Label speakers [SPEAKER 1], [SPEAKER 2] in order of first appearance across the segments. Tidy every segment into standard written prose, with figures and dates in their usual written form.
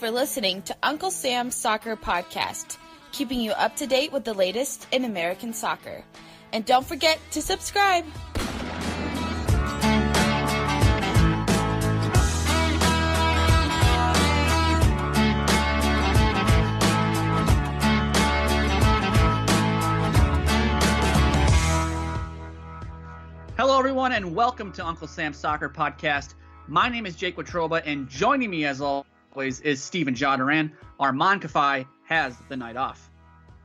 [SPEAKER 1] for listening to Uncle Sam's Soccer Podcast, keeping you up to date with the latest in American soccer. And don't forget to subscribe.
[SPEAKER 2] Hello, everyone, and welcome to Uncle Sam's Soccer Podcast. My name is Jake Watroba, and joining me, as always, is Steven Jadaran. Armand Kafai has the night off.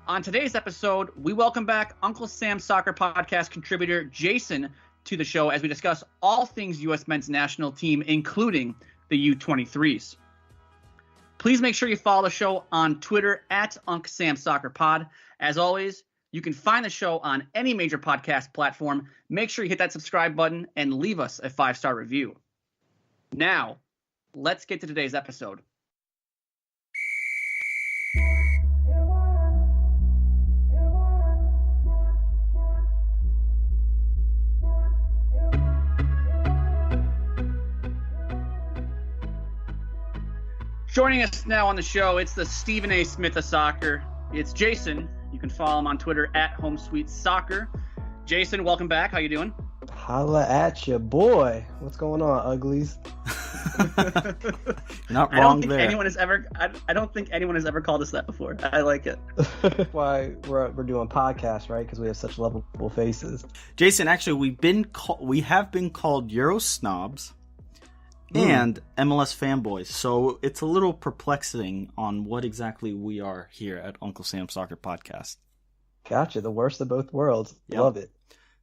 [SPEAKER 2] On today's episode, we welcome back Uncle Sam's Soccer Podcast contributor Jason to the show as we discuss all things U.S. men's national team, including the U23s. Please make sure you follow the show on Twitter at Uncle Sam's Soccer Pod. As always, you can find the show on any major podcast platform. Make sure you hit that subscribe button and leave us a 5-star review. Now, let's get to today's episode. Joining us now on the show, it's the Stephen A. Smith of soccer. It's Jason. You can follow him on Twitter at HomeSweetSoccer. Jason, welcome back. How you doing?
[SPEAKER 3] Holla at ya, boy. What's going on, uglies?
[SPEAKER 4] Not wrong there.
[SPEAKER 2] I don't think anyone has ever called us that before. I like it.
[SPEAKER 3] Why we're doing podcasts, right? Because we have such lovable faces.
[SPEAKER 4] Jason, actually, we have been called Euro snobs and MLS fanboys, so it's a little perplexing on what exactly we are here at Uncle Sam's Soccer Podcast.
[SPEAKER 3] Gotcha. The worst of both worlds. Yep. Love it.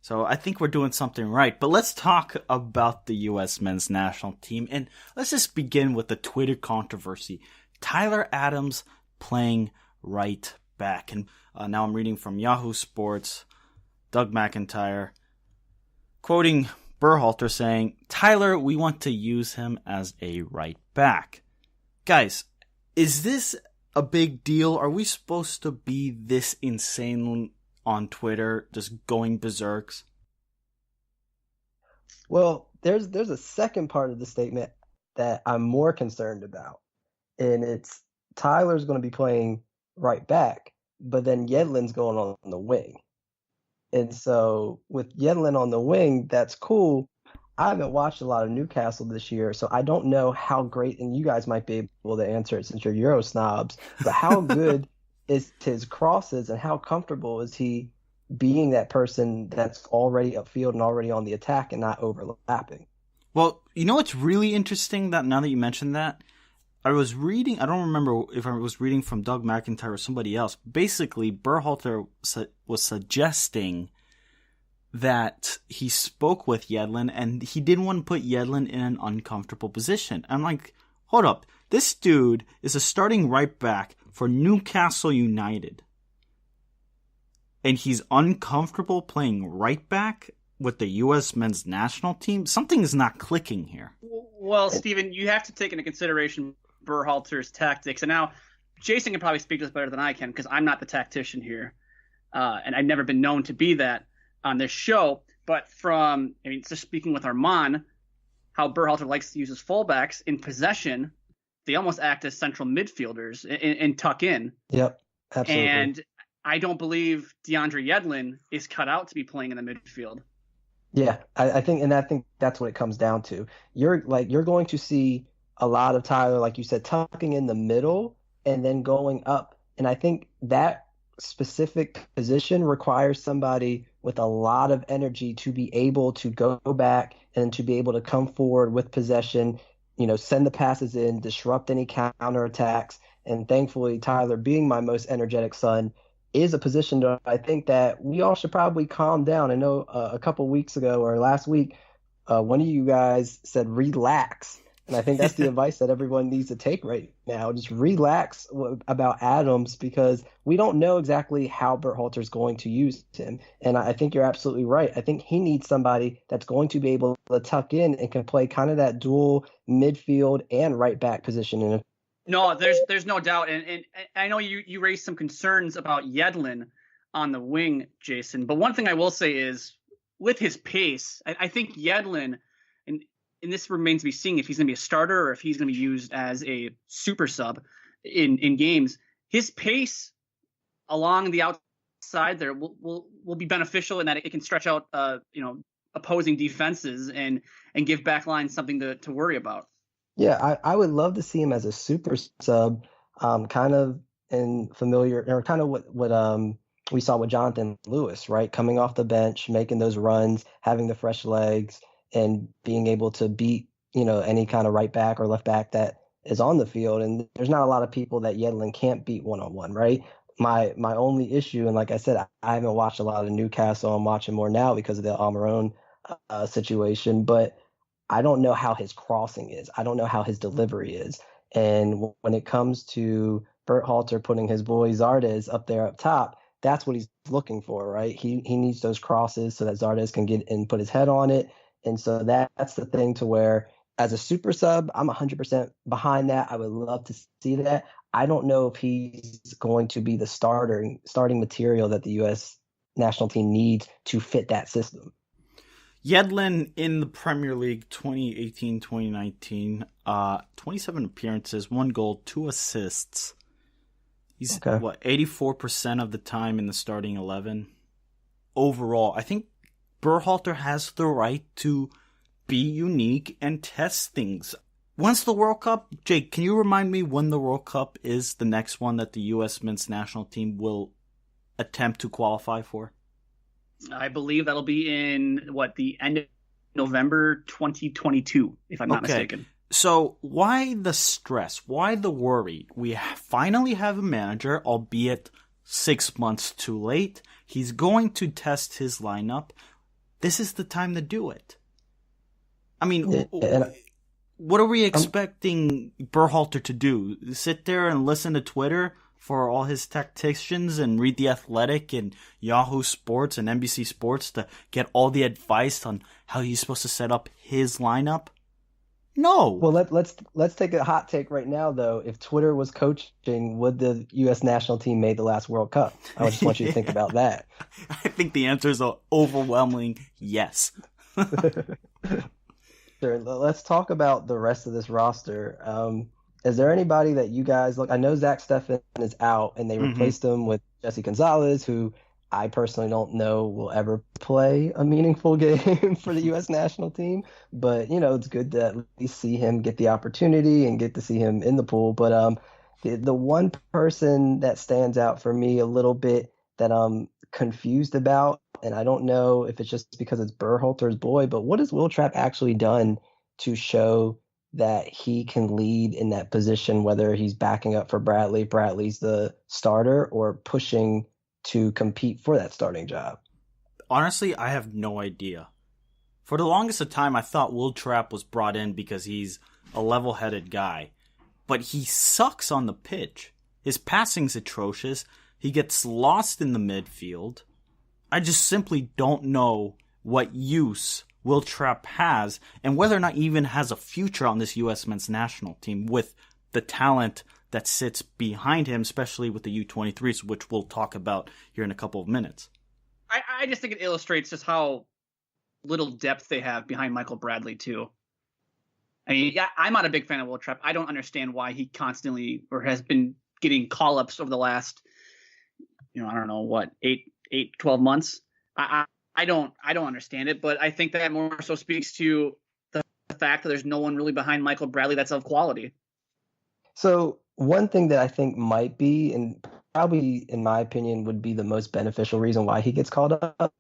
[SPEAKER 4] So I think we're doing something right. But let's talk about the U.S. men's national team. And let's just begin with the Twitter controversy. Tyler Adams playing right back. And now I'm reading from Yahoo Sports, Doug McIntyre, quoting Berhalter saying, "Tyler, we want to use him as a right back." Guys, is this a big deal? Are we supposed to be this insane on Twitter, just going berserks?
[SPEAKER 3] Well, there's a second part of the statement that I'm more concerned about, and it's Tyler's going to be playing right back, but then Yedlin's going on the wing. And so with Yedlin on the wing, that's cool. I haven't watched a lot of Newcastle this year, so I don't know how great, and you guys might be able to answer it since you're Euro snobs, but how good is his crosses and how comfortable is he being that person that's already upfield and already on the attack and not overlapping?
[SPEAKER 4] Well, you know what's really interesting that now that you mentioned that? I was reading, I don't remember if I was reading from Doug McIntyre or somebody else. Basically, Berhalter was suggesting that he spoke with Yedlin and he didn't want to put Yedlin in an uncomfortable position. I'm like, hold up. This dude is a starting right back for Newcastle United. And he's uncomfortable playing right back with the U.S. men's national team? Something is not clicking here.
[SPEAKER 2] Well, Steven, you have to take into consideration Berhalter's tactics. And now Jason can probably speak to this better than I can because I'm not the tactician here. And I've never been known to be that on this show. But just speaking with Armand, how Berhalter likes to use his fullbacks in possession, they almost act as central midfielders and tuck in.
[SPEAKER 3] Yep, absolutely.
[SPEAKER 2] And I don't believe DeAndre Yedlin is cut out to be playing in the midfield.
[SPEAKER 3] Yeah, I think that's what it comes down to. You're going to see a lot of Tyler, like you said, tucking in the middle and then going up. And I think that specific position requires somebody with a lot of energy to be able to go back and to be able to come forward with possession, send the passes in, disrupt any counterattacks. And thankfully, Tyler, being my most energetic son, is a position that I think that we all should probably calm down. I know a couple weeks ago or last week, one of you guys said relax. And I think that's the advice that everyone needs to take right now. Just relax about Adams because we don't know exactly how Berhalter's going to use him. And I think you're absolutely right. I think he needs somebody that's going to be able to tuck in and can play kind of that dual midfield and right back position.
[SPEAKER 2] No, there's no doubt. And I know you raised some concerns about Yedlin on the wing, Jason. But one thing I will say is with his pace, I think Yedlin – and this remains to be seen if he's going to be a starter or if he's going to be used as a super sub in games. His pace along the outside there will be beneficial in that it can stretch out opposing defenses and give back lines something to worry about.
[SPEAKER 3] Yeah, I would love to see him as a super sub, kind of in familiar or kind of what we saw with Jonathan Lewis, right? Coming off the bench, making those runs, having the fresh legs, and being able to beat, any kind of right back or left back that is on the field. And there's not a lot of people that Yedlin can't beat one-on-one, right? My only issue, and like I said, I haven't watched a lot of Newcastle. I'm watching more now because of the Almiron situation, but I don't know how his crossing is. I don't know how his delivery is. And when it comes to Berhalter putting his boy Zardes up there up top, that's what he's looking for, right? He needs those crosses so that Zardes can get and put his head on it. And so that's the thing to where, as a super sub, I'm 100% behind that. I would love to see that. I don't know if he's going to be the starting material that the U.S. national team needs to fit that system.
[SPEAKER 4] Yedlin in the Premier League 2018-2019, 27 appearances, 1 goal, 2 assists. He's 84% of the time in the starting 11. Overall, I think Berhalter has the right to be unique and test things. When's the World Cup? Jake, can you remind me when the World Cup is the next one that the U.S. men's national team will attempt to qualify for?
[SPEAKER 2] I believe that'll be in the end of November 2022, if I'm not mistaken.
[SPEAKER 4] So why the stress? Why the worry? We finally have a manager, albeit 6 months too late. He's going to test his lineup. This is the time to do it. I mean, what are we expecting Berhalter to do? Sit there and listen to Twitter for all his tacticians and read The Athletic and Yahoo Sports and NBC Sports to get all the advice on how he's supposed to set up his lineup? No. Well,
[SPEAKER 3] let's take a hot take right now, though. If Twitter was coaching, would the U.S. national team make the last World Cup? I just want you to think about that.
[SPEAKER 4] I think the answer is an overwhelming yes.
[SPEAKER 3] Sure. Let's talk about the rest of this roster. Is there anybody that you guys look? I know Zach Steffen is out, and they replaced him with Jesse Gonzalez, who I personally don't know will ever play a meaningful game for the U.S. national team. But, it's good to at least see him get the opportunity and get to see him in the pool. But the one person that stands out for me a little bit that I'm confused about, and I don't know if it's just because it's Berhalter's boy, but what has Will Trapp actually done to show that he can lead in that position, whether he's backing up for Bradley, Bradley's the starter, or pushing to compete for that starting job?
[SPEAKER 4] Honestly, I have no idea. For the longest of time, I thought Will Trapp was brought in because he's a level-headed guy. But he sucks on the pitch. His passing's atrocious. He gets lost in the midfield. I just simply don't know what use Will Trapp has, and whether or not he even has a future on this U.S. men's national team with the talent that sits behind him, especially with the U23s, which we'll talk about here in a couple of minutes.
[SPEAKER 2] I just think it illustrates just how little depth they have behind Michael Bradley, too. I mean, I'm not a big fan of Will Trapp. I don't understand why he constantly or has been getting call-ups over the last, I don't know, 12 months. I don't understand it, but I think that more so speaks to the fact that there's no one really behind Michael Bradley that's of quality.
[SPEAKER 3] So one thing that I think might be, and probably in my opinion would be the most beneficial reason why he gets called up,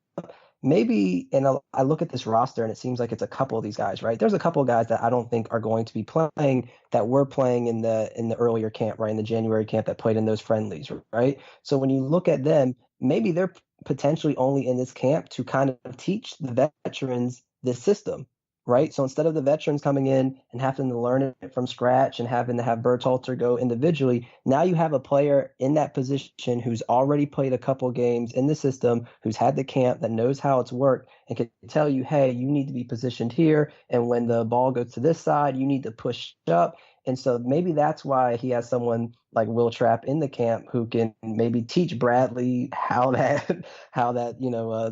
[SPEAKER 3] maybe, and I look at this roster and it seems like it's a couple of these guys, right? There's a couple of guys that I don't think are going to be playing that were playing in the earlier camp, right? In the January camp that played in those friendlies, right? So when you look at them, maybe they're potentially only in this camp to kind of teach the veterans this system, right? So instead of the veterans coming in and having to learn it from scratch and having to have Berhalter go individually, now you have a player in that position who's already played a couple games in the system, who's had the camp, that knows how it's worked, and can tell you, hey, you need to be positioned here, and when the ball goes to this side, you need to push up. And so maybe that's why he has someone like Will Trapp in the camp who can maybe teach Bradley how that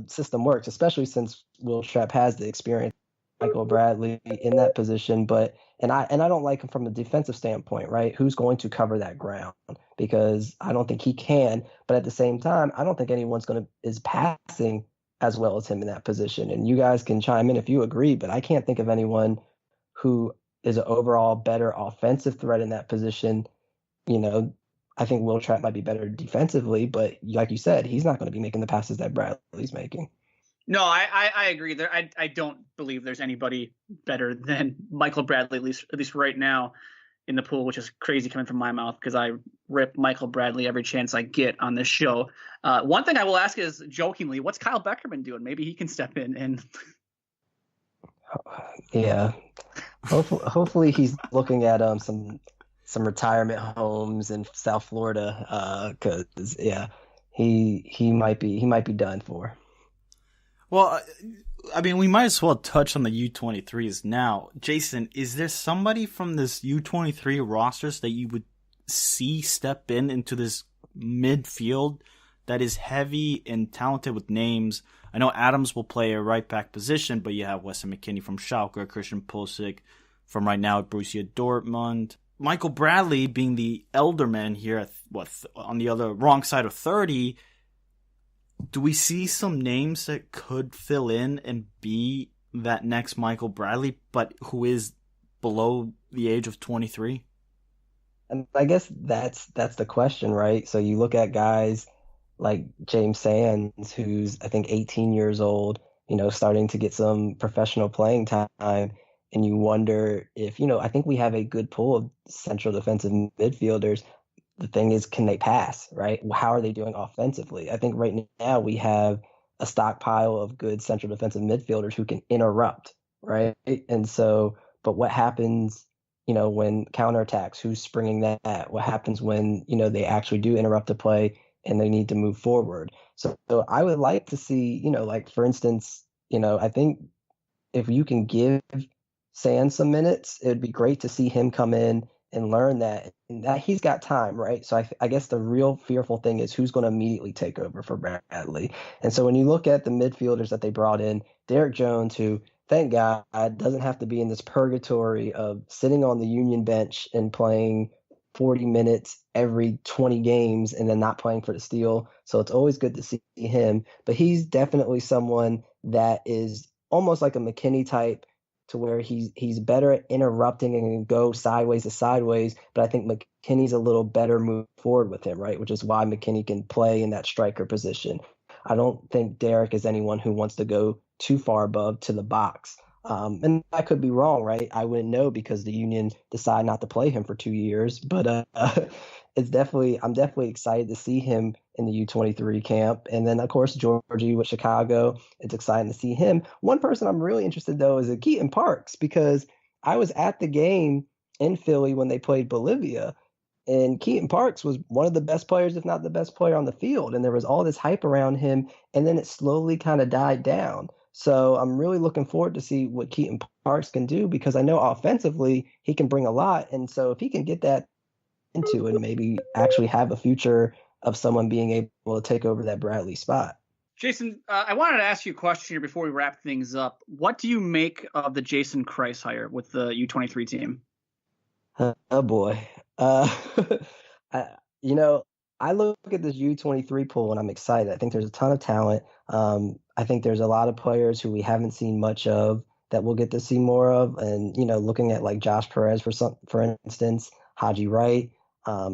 [SPEAKER 3] system works, especially since Will Trapp has the experience Michael Bradley in that position, but I don't like him from a defensive standpoint, right? Who's going to cover that ground? Because I don't think he can, but at the same time, I don't think anyone's is passing as well as him in that position. And you guys can chime in if you agree, but I can't think of anyone who is an overall better offensive threat in that position. You know, I think Will Trapp might be better defensively, but like you said, he's not going to be making the passes that Bradley's making.
[SPEAKER 2] No, I agree. I don't believe there's anybody better than Michael Bradley, at least right now in the pool, which is crazy coming from my mouth because I rip Michael Bradley every chance I get on this show. One thing I will ask is, jokingly, what's Kyle Beckerman doing? Maybe he can step in and.
[SPEAKER 3] Yeah, hopefully he's looking at some retirement homes in South Florida, because he might be done for.
[SPEAKER 4] Well, I mean, we might as well touch on the U23s now. Jason, is there somebody from this U23 rosters that you would see step into this midfield that is heavy and talented with names? I know Adams will play a right back position, but you have Weston McKennie from Schalke, Christian Pulisic from right now at Borussia Dortmund. Michael Bradley being the elder man here, on the other wrong side of 30. Do we see some names that could fill in and be that next Michael Bradley, but who is below the age of 23?
[SPEAKER 3] And I guess that's the question, right? So you look at guys like James Sands, who's I think 18 years old, starting to get some professional playing time, and you wonder if, I think we have a good pool of central defensive midfielders. The thing is, can they pass, right? How are they doing offensively? I think right now we have a stockpile of good central defensive midfielders who can interrupt, right? And so, but what happens, when counterattacks, who's springing that? What happens when, they actually do interrupt the play and they need to move forward? So I would like to see, like, for instance, I think if you can give Sands some minutes, it would be great to see him come in and learn that he's got time, right? So I guess the real fearful thing is who's going to immediately take over for Bradley. And so when you look at the midfielders that they brought in, Derek Jones, who, thank God, doesn't have to be in this purgatory of sitting on the Union bench and playing 40 minutes every 20 games and then not playing for the Steel. So it's always good to see him. But he's definitely someone that is almost like a McKennie type, to where he's better at interrupting and can go sideways to sideways, but I think McKinney's a little better move forward with him, right? Which is why McKennie can play in that striker position. I don't think Derek is anyone who wants to go too far above to the box. And I could be wrong, right? I wouldn't know because the Union decided not to play him for 2 years, but I'm definitely excited to see him in the U23 camp. And then, of course, Georgie with Chicago, it's exciting to see him. One person I'm really interested, though, is Keaton Parks, because I was at the game in Philly when they played Bolivia, and Keaton Parks was one of the best players, if not the best player on the field. And there was all this hype around him, and then it slowly kind of died down. So I'm really looking forward to see what Keaton Parks can do, because I know offensively he can bring a lot. And so if he can get that into and maybe actually have a future of someone being able to take over that Bradley spot.
[SPEAKER 2] Jason, I wanted to ask you a question here before we wrap things up. What do you make of the Jason Kreis hire with the U23 team?
[SPEAKER 3] Oh boy. I look at this U23 pool and I'm excited. I think there's a ton of talent. I think there's a lot of players who we haven't seen much of that we'll get to see more of. And, looking at like Josh Perez, for instance, Haji Wright,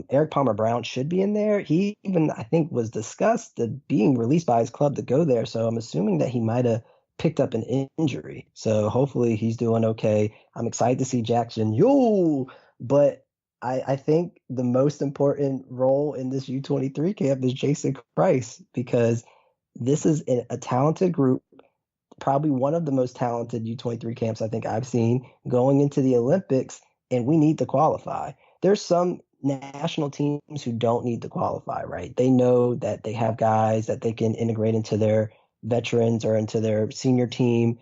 [SPEAKER 3] Eric Palmer Brown should be in there. He even, I think, was discussed being released by his club to go there. So I'm assuming that he might have picked up an injury. So hopefully he's doing okay. I'm excited to see Jackson. But I think the most important role in this U23 camp is Jason Kreis, because this is a talented group, probably one of the most talented U23 camps I think I've seen going into the Olympics, and we need to qualify. There's some national teams who don't need to qualify, right? They know that they have guys that they can integrate into their veterans or into their senior team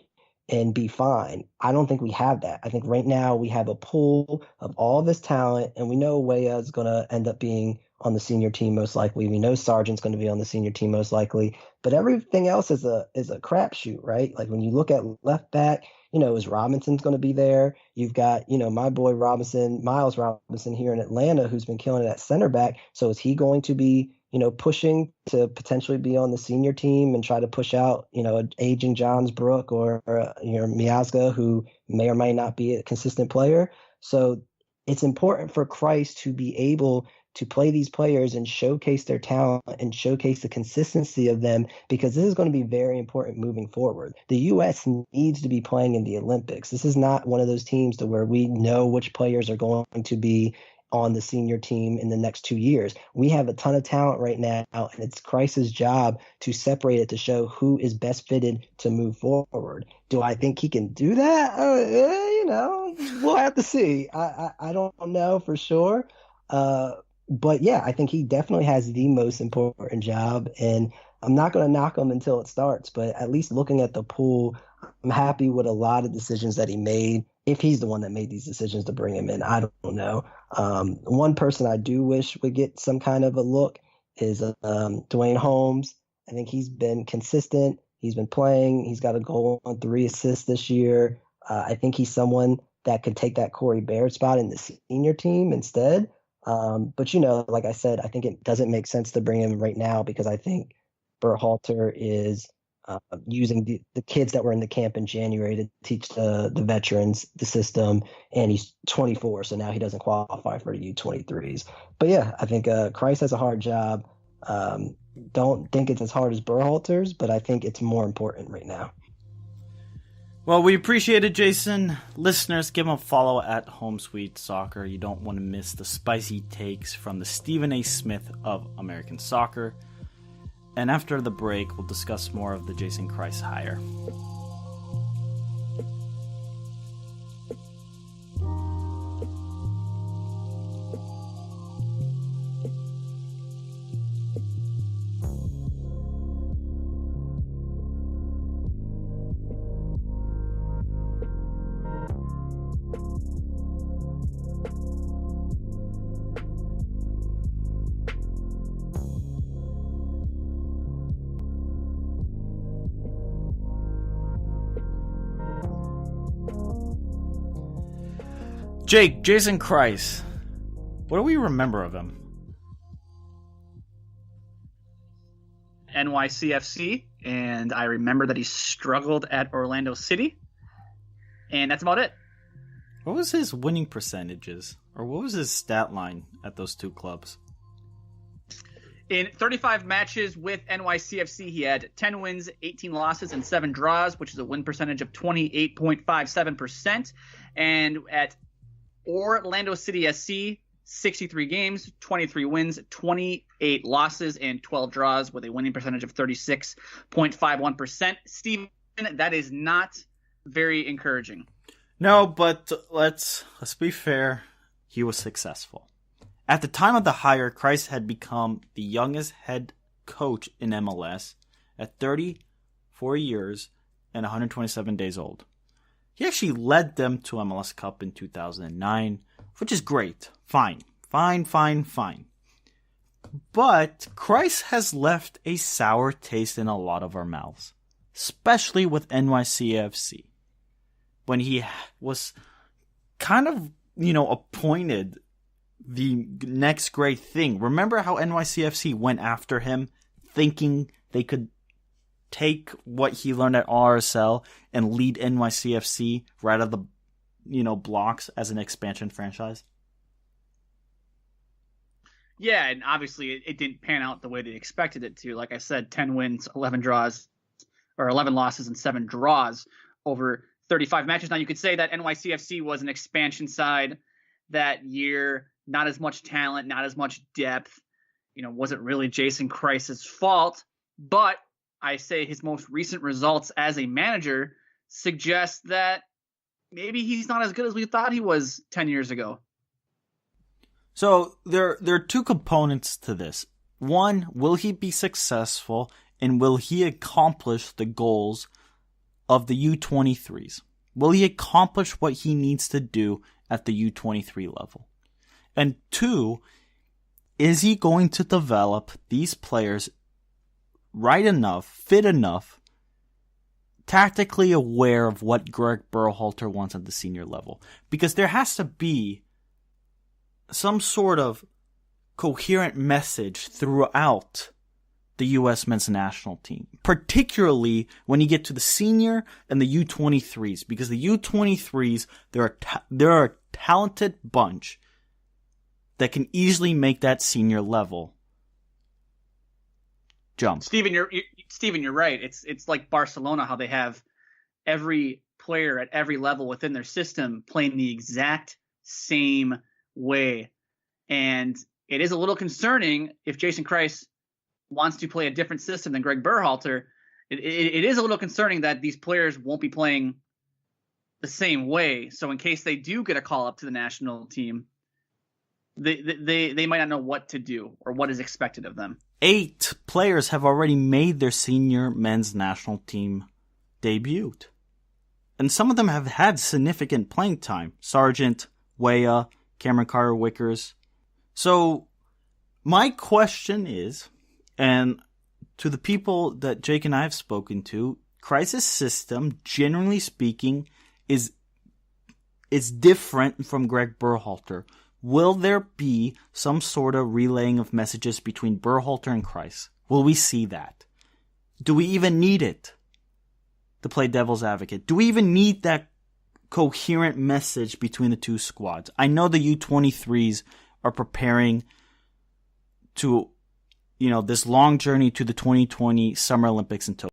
[SPEAKER 3] and be fine. I don't think we have that. I think right now we have a pool of all this talent, and we know Weah is going to end up being on the senior team most likely. We know Sargent's going to be on the senior team most likely, but everything else is a crapshoot, right? Like when you look at left back, is Robinson's going to be there? You've got, my boy Miles Robinson here in Atlanta, who's been killing it at center back. So is he going to be, pushing to potentially be on the senior team and try to push out, an aging Johns Brook or Miazga, who may or may not be a consistent player? So it's important for Christ to be able to play these players and showcase their talent and showcase the consistency of them, because this is going to be very important moving forward. The U.S. needs to be playing in the Olympics. This is not one of those teams to where we know which players are going to be on the senior team in the next 2 years. We have a ton of talent right now, and it's Christ's job to separate it to show who is best fitted to move forward. Do I think he can do that? We'll have to see. I don't know for sure. But yeah, I think he definitely has the most important job, and I'm not going to knock him until it starts. But at least looking at the pool, I'm happy with a lot of decisions that he made. If he's the one that made these decisions to bring him in, I don't know. One person I do wish would get some kind of a look is Dwayne Holmes. I think he's been consistent. He's been playing. He's got a goal and 3 assists this year. I think he's someone that could take that Corey Baird spot in the senior team instead. But like I said, I think it doesn't make sense to bring him right now, because I think Berhalter is using the kids that were in the camp in January to teach the veterans the system, and he's 24, so now he doesn't qualify for the U23s. But yeah, I think Christ has a hard job. Don't think it's as hard as Berhalter's, but I think it's more important right now.
[SPEAKER 4] Well, we appreciate it, Jason. Listeners, give him a follow at Home Sweet Soccer. You don't want to miss the spicy takes from the Stephen A. Smith of American Soccer. And after the break, we'll discuss more of the Jason Christ hire. Jake, Jason Christ, what do we remember of him?
[SPEAKER 2] NYCFC, and I remember that he struggled at Orlando City, and that's about it.
[SPEAKER 4] What was his winning percentages, or what was his stat line at those two clubs?
[SPEAKER 2] In 35 matches with NYCFC, he had 10 wins, 18 losses, and 7 draws, which is a win percentage of 28.57%. And at Orlando City SC, 63 games, 23 wins, 28 losses, and 12 draws with a winning percentage of 36.51%. Steven, that is not very encouraging.
[SPEAKER 4] No, but let's be fair. He was successful. At the time of the hire, Christ had become the youngest head coach in MLS at 34 years and 127 days old. He actually led them to MLS Cup in 2009, which is great. Fine. But Christ has left a sour taste in a lot of our mouths, especially with NYCFC. When he was kind of, appointed the next great thing. Remember how NYCFC went after him, thinking they could take what he learned at RSL and lead NYCFC right out of the, blocks as an expansion franchise?
[SPEAKER 2] Yeah, and obviously it didn't pan out the way they expected it to. Like I said, 10 wins, 11 draws, or 11 losses and 7 draws over 35 matches. Now, you could say that NYCFC was an expansion side that year, not as much talent, not as much depth. Wasn't really Jason Christ's fault, but I say his most recent results as a manager suggest that maybe he's not as good as we thought he was 10 years ago.
[SPEAKER 4] So there are two components to this. One, will he be successful, and will he accomplish the goals of the U23s? Will he accomplish what he needs to do at the U23 level? And two, is he going to develop these players right enough, fit enough, tactically aware of what Greg Berhalter wants at the senior level. Because there has to be some sort of coherent message throughout the U.S. men's national team, particularly when you get to the senior and the U23s, because the U23s, they're a talented bunch that can easily make that senior level jump.
[SPEAKER 2] Steven, you're right. It's like Barcelona, how they have every player at every level within their system playing the exact same way. And it is a little concerning if Jason Kreis wants to play a different system than Greg Berhalter. It is a little concerning that these players won't be playing the same way. So in case they do get a call up to the national team, they might not know what to do or what is expected of them.
[SPEAKER 4] 8 players have already made their senior men's national team debut. And some of them have had significant playing time. Sargent, Weah, Cameron Carter-Wickers. So my question is, and to the people that Jake and I have spoken to, Kreis's system, generally speaking, is different from Greg Berhalter. Will there be some sort of relaying of messages between Berhalter and Kreis? Will we see that? Do we even need it? To play devil's advocate, do we even need that coherent message between the two squads? I know the U23s are preparing to, this long journey to the 2020 Summer Olympics in Tokyo.